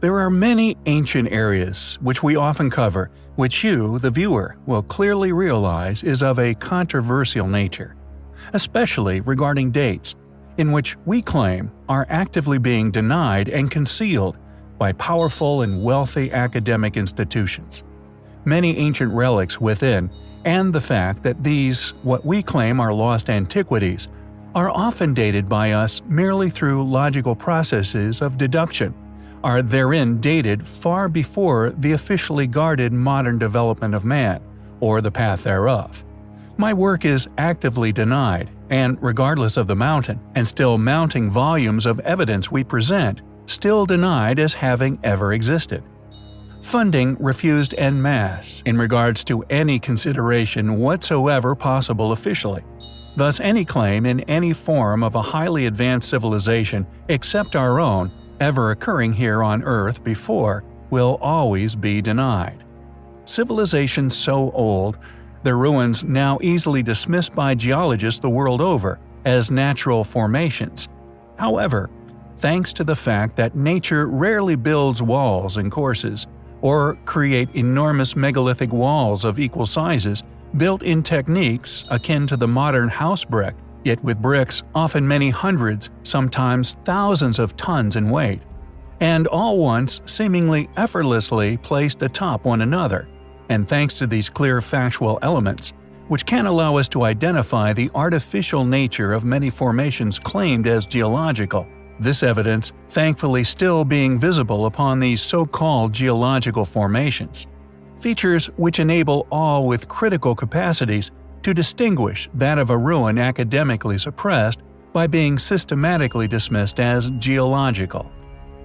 There are many ancient areas which we often cover, which you, the viewer, will clearly realize is of a controversial nature, especially regarding dates, in which we claim are actively being denied and concealed by powerful and wealthy academic institutions. Many ancient relics within, and the fact that these, what we claim are lost antiquities, are often dated by us merely through logical processes of deduction, are therein dated far before the officially guarded modern development of man, or the path thereof. My work is actively denied, and regardless of the mountain and still mounting volumes of evidence we present, still denied as having ever existed. Funding refused en masse in regards to any consideration whatsoever possible officially. Thus any claim in any form of a highly advanced civilization except our own, ever occurring here on Earth before, will always be denied. Civilizations so old, their ruins now easily dismissed by geologists the world over as natural formations. However, thanks to the fact that nature rarely builds walls and courses, or create enormous megalithic walls of equal sizes, built in techniques akin to the modern house brick, yet with bricks often many hundreds, sometimes thousands of tons in weight, and all once seemingly effortlessly placed atop one another. And thanks to these clear factual elements, which can allow us to identify the artificial nature of many formations claimed as geological, this evidence thankfully still being visible upon these so-called geological formations, features which enable all with critical capacities to distinguish that of a ruin academically suppressed by being systematically dismissed as geological.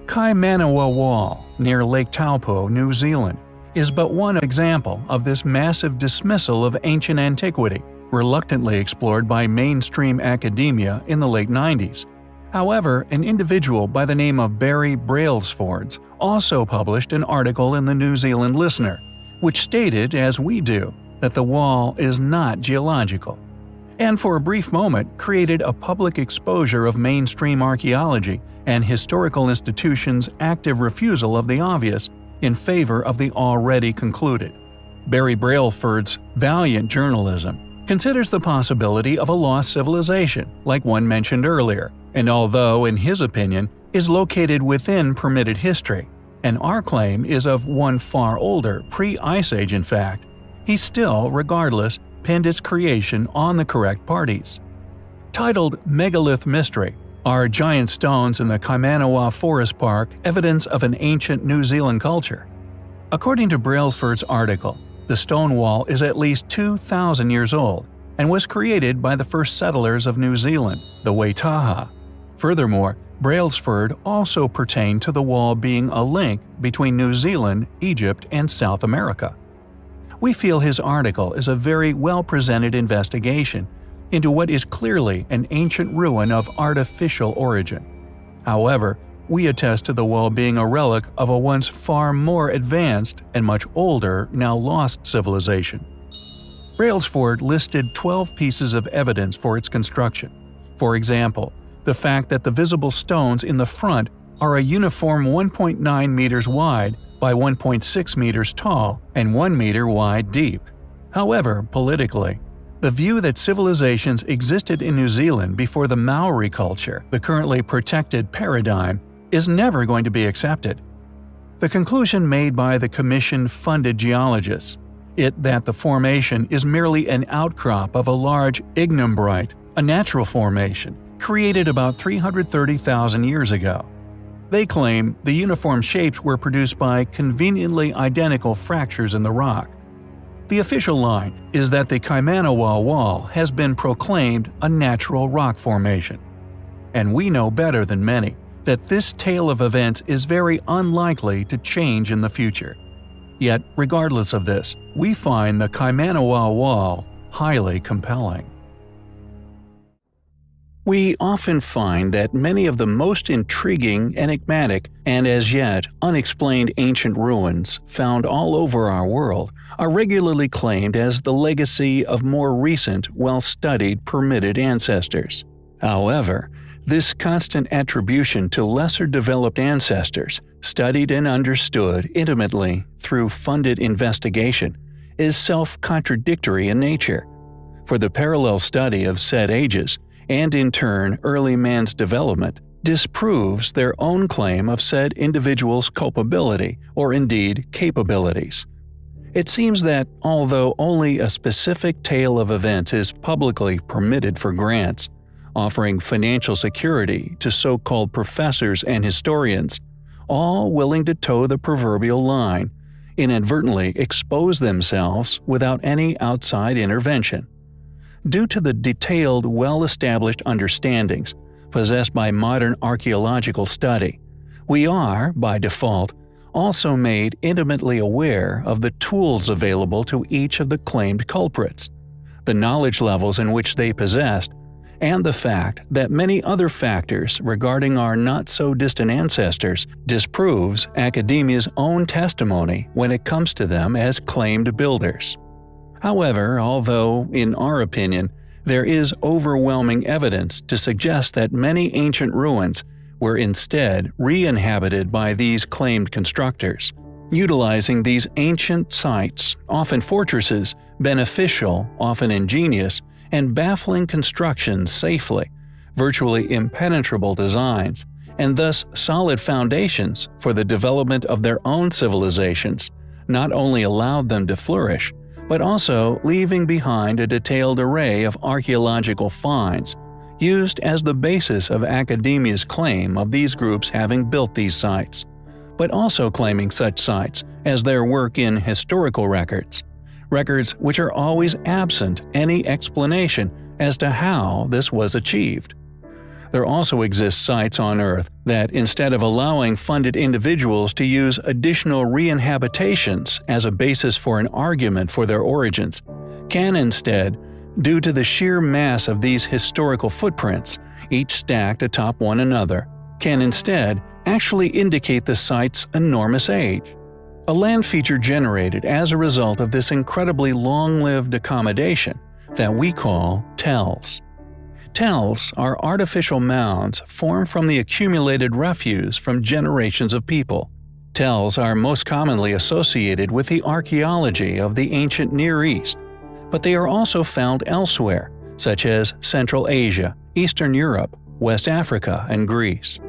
Kaimanawa Wall, near Lake Taupo, New Zealand, is but one example of this massive dismissal of ancient antiquity, reluctantly explored by mainstream academia in the late 90s. However, an individual by the name of Barry Brailsford also published an article in the New Zealand Listener, which stated, as we do, that the wall is not geological, and for a brief moment created a public exposure of mainstream archaeology and historical institutions' active refusal of the obvious in favor of the already concluded. Barry Brailsford's valiant journalism considers the possibility of a lost civilization, like one mentioned earlier, and although, in his opinion, is located within permitted history, and our claim is of one far older, pre-Ice Age in fact, he still, regardless, pinned its creation on the correct parties. Titled Megalith Mystery, are giant stones in the Kaimanawa Forest Park evidence of an ancient New Zealand culture? According to Brailsford's article, the stone wall is at least 2,000 years old and was created by the first settlers of New Zealand, the Waitaha. Furthermore, Brailsford also pertained to the wall being a link between New Zealand, Egypt, and South America. We feel his article is a very well-presented investigation into what is clearly an ancient ruin of artificial origin. However, we attest to the wall being a relic of a once far more advanced and much older, now lost civilization. Brailsford listed 12 pieces of evidence for its construction. For example, the fact that the visible stones in the front are a uniform 1.9 meters wide by 1.6 meters tall and 1 meter wide deep. However, politically, the view that civilizations existed in New Zealand before the Maori culture, the currently protected paradigm, is never going to be accepted. The conclusion made by the commission-funded geologists, that the formation is merely an outcrop of a large ignimbrite, a natural formation, created about 330,000 years ago. They claim the uniform shapes were produced by conveniently identical fractures in the rock. The official line is that the Kaimanawa Wall has been proclaimed a natural rock formation. And we know better than many that this tale of events is very unlikely to change in the future. Yet, regardless of this, we find the Kaimanawa Wall highly compelling. We often find that many of the most intriguing, enigmatic, and as yet unexplained ancient ruins found all over our world are regularly claimed as the legacy of more recent, well-studied, permitted ancestors. However, This constant attribution to lesser-developed ancestors, studied and understood intimately through funded investigation, is self-contradictory in nature. For the parallel study of said ages, and in turn early man's development, disproves their own claim of said individual's culpability or indeed capabilities. It seems that, although only a specific tale of events is publicly permitted for grants, offering financial security to so-called professors and historians, all willing to toe the proverbial line, inadvertently expose themselves without any outside intervention. Due to the detailed, well-established understandings possessed by modern archaeological study, we are, by default, also made intimately aware of the tools available to each of the claimed culprits, the knowledge levels in which they possessed, and the fact that many other factors regarding our not-so-distant ancestors disproves academia's own testimony when it comes to them as claimed builders. However, although, in our opinion, there is overwhelming evidence to suggest that many ancient ruins were instead re-inhabited by these claimed constructors, utilizing these ancient sites, often fortresses, beneficial, often ingenious, and baffling constructions safely, virtually impenetrable designs, and thus solid foundations for the development of their own civilizations, not only allowed them to flourish, but also leaving behind a detailed array of archaeological finds, used as the basis of academia's claim of these groups having built these sites, but also claiming such sites as their work in historical records which are always absent any explanation as to how this was achieved. There also exist sites on Earth that, instead of allowing funded individuals to use additional re-inhabitations as a basis for an argument for their origins, can instead, due to the sheer mass of these historical footprints, each stacked atop one another, can instead actually indicate the site's enormous age. A land feature generated as a result of this incredibly long-lived accommodation that we call tells. Tells are artificial mounds formed from the accumulated refuse from generations of people. Tells are most commonly associated with the archaeology of the ancient Near East, but they are also found elsewhere, such as Central Asia, Eastern Europe, West Africa, and Greece.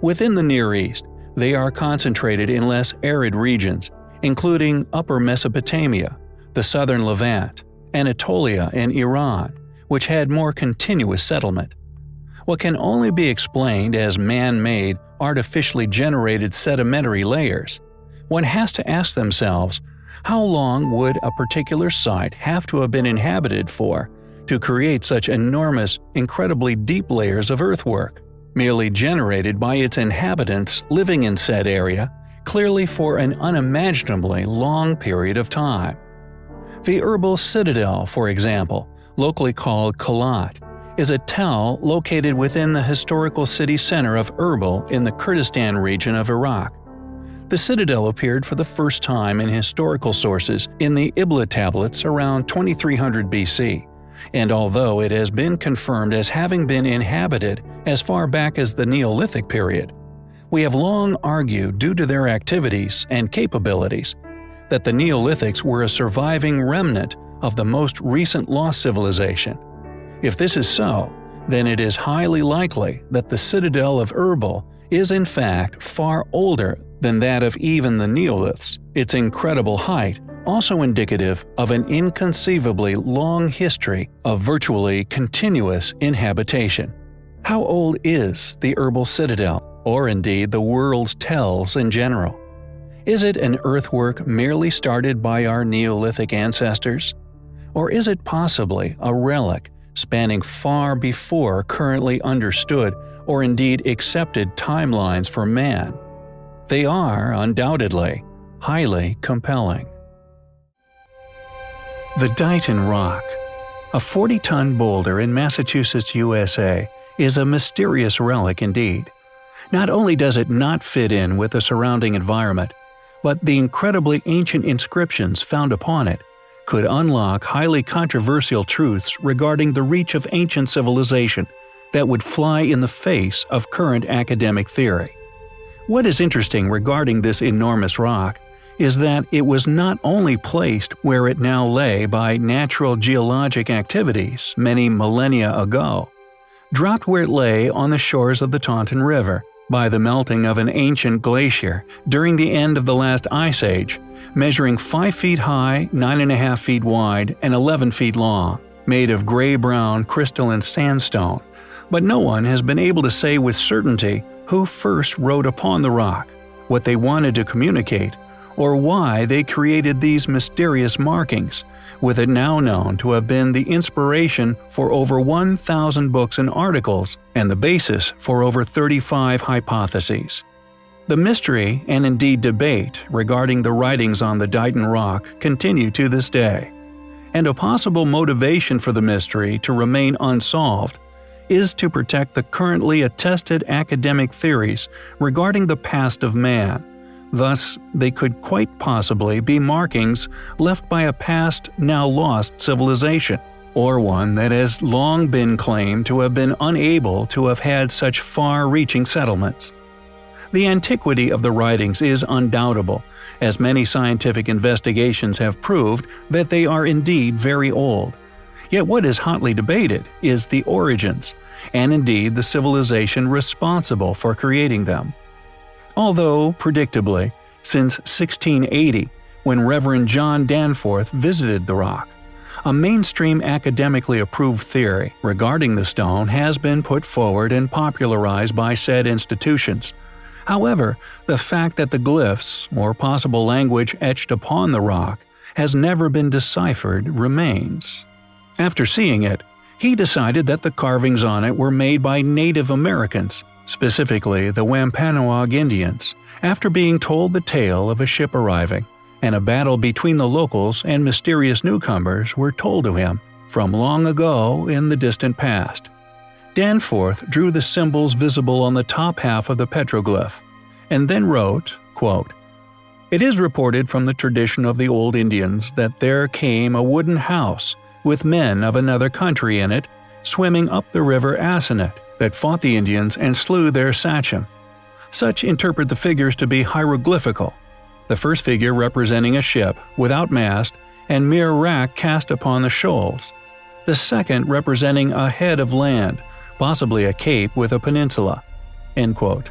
Within the Near East, they are concentrated in less arid regions, including Upper Mesopotamia, the southern Levant, Anatolia, and Iran, which had more continuous settlement. What can only be explained as man-made, artificially generated sedimentary layers, one has to ask themselves, how long would a particular site have to have been inhabited for to create such enormous, incredibly deep layers of earthwork, merely generated by its inhabitants living in said area, clearly for an unimaginably long period of time? The Erbil Citadel, for example, locally called Kalat, is a tell located within the historical city center of Erbil in the Kurdistan region of Iraq. The citadel appeared for the first time in historical sources in the Ibla tablets around 2300 BC, and although it has been confirmed as having been inhabited as far back as the Neolithic period, we have long argued due to their activities and capabilities that the Neolithics were a surviving remnant of the most recent lost civilization. If this is so, then it is highly likely that the citadel of Erbil is in fact far older than that of even the Neoliths, its incredible height also indicative of an inconceivably long history of virtually continuous inhabitation. How old is the Erbil Citadel, or indeed the world's tells in general? Is it an earthwork merely started by our Neolithic ancestors? Or is it possibly a relic spanning far before currently understood or indeed accepted timelines for man? They are, undoubtedly, highly compelling. The Dighton Rock, a 40-ton boulder in Massachusetts, USA, is a mysterious relic indeed. Not only does it not fit in with the surrounding environment, but the incredibly ancient inscriptions found upon it could unlock highly controversial truths regarding the reach of ancient civilization, that would fly in the face of current academic theory. What is interesting regarding this enormous rock is that it was not only placed where it now lay by natural geologic activities many millennia ago, dropped where it lay on the shores of the Taunton River by the melting of an ancient glacier during the end of the last ice age, measuring 5 feet high, 9.5 feet wide, and 11 feet long, made of gray-brown crystalline sandstone. But no one has been able to say with certainty who first wrote upon the rock, what they wanted to communicate, or why they created these mysterious markings, with it now known to have been the inspiration for over 1,000 books and articles and the basis for over 35 hypotheses. The mystery and indeed debate regarding the writings on the Dighton Rock continue to this day, and a possible motivation for the mystery to remain unsolved is to protect the currently attested academic theories regarding the past of man. Thus, they could quite possibly be markings left by a past, now lost civilization, or one that has long been claimed to have been unable to have had such far-reaching settlements. The antiquity of the writings is undoubtable, as many scientific investigations have proved that they are indeed very old. Yet what is hotly debated is the origins, and indeed the civilization responsible for creating them. Although, predictably, since 1680, when Reverend John Danforth visited the rock, a mainstream academically approved theory regarding the stone has been put forward and popularized by said institutions. However, the fact that the glyphs, or possible language etched upon the rock, has never been deciphered remains. After seeing it, he decided that the carvings on it were made by Native Americans, specifically the Wampanoag Indians, after being told the tale of a ship arriving, and a battle between the locals and mysterious newcomers were told to him from long ago in the distant past. Danforth drew the symbols visible on the top half of the petroglyph, and then wrote, quote, "It is reported from the tradition of the old Indians that there came a wooden house with men of another country in it, swimming up the river Assonet, that fought the Indians and slew their sachem. Such interpret the figures to be hieroglyphical, the first figure representing a ship without mast and mere wrack cast upon the shoals, the second representing a head of land, possibly a cape with a peninsula." End quote.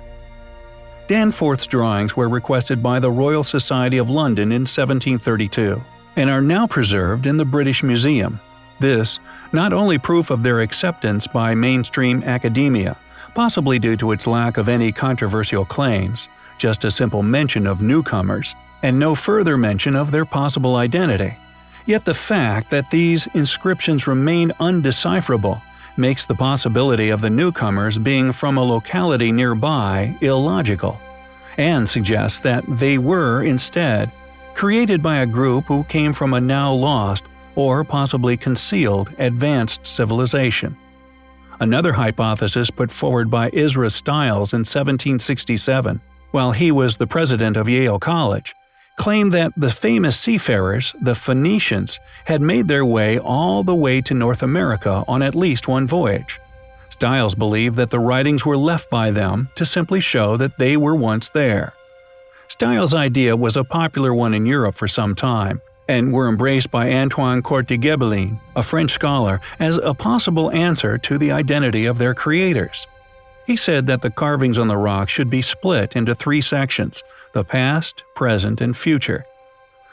Danforth's drawings were requested by the Royal Society of London in 1732, and are now preserved in the British Museum. This, not only proof of their acceptance by mainstream academia, possibly due to its lack of any controversial claims, just a simple mention of newcomers, and no further mention of their possible identity. Yet the fact that these inscriptions remain undecipherable makes the possibility of the newcomers being from a locality nearby illogical, and suggests that they were, instead, created by a group who came from a now lost or possibly concealed advanced civilization. Another hypothesis put forward by Ezra Stiles in 1767, while he was the president of Yale College, claimed that the famous seafarers, the Phoenicians, had made their way all the way to North America on at least one voyage. Stiles believed that the writings were left by them to simply show that they were once there. Stiles' idea was a popular one in Europe for some time, and were embraced by Antoine Courtegebalin, a French scholar, as a possible answer to the identity of their creators. He said that the carvings on the rock should be split into 3 sections: the past, present, and future.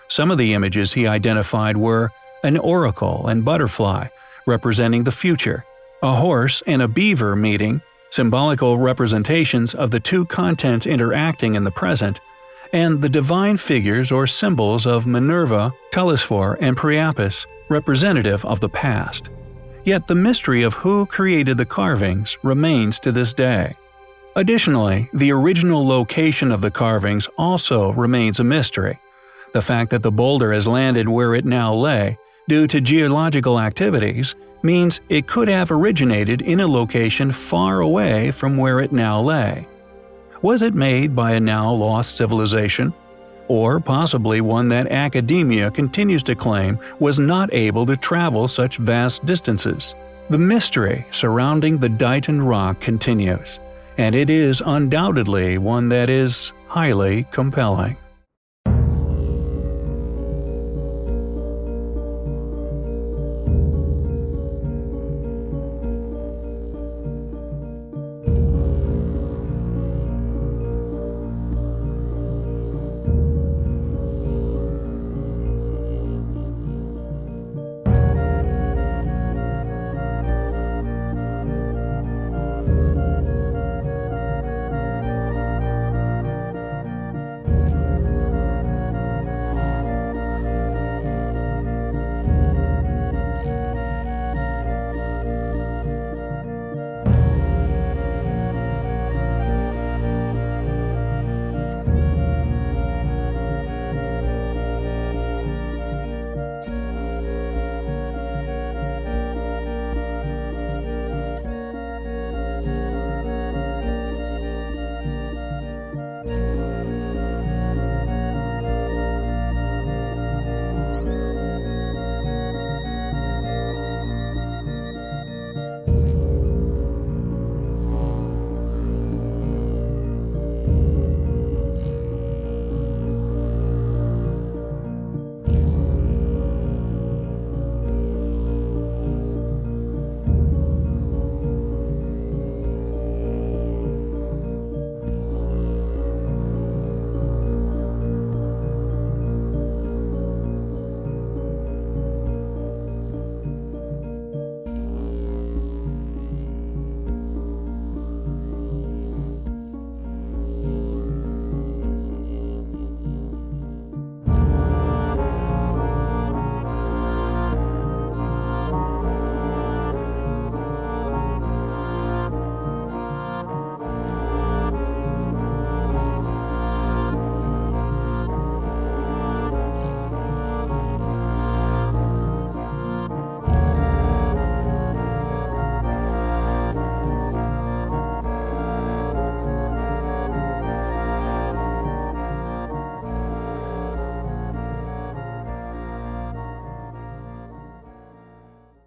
Some of the images he identified were an oracle and butterfly, representing the future, a horse and a beaver meeting, symbolical representations of the two contents interacting in the present, and the divine figures or symbols of Minerva, Telesphore, and Priapus, representative of the past. Yet the mystery of who created the carvings remains to this day. Additionally, the original location of the carvings also remains a mystery. The fact that the boulder has landed where it now lay, due to geological activities, means it could have originated in a location far away from where it now lay. Was it made by a now lost civilization? Or possibly one that academia continues to claim was not able to travel such vast distances? The mystery surrounding the Dighton Rock continues, and it is undoubtedly one that is highly compelling.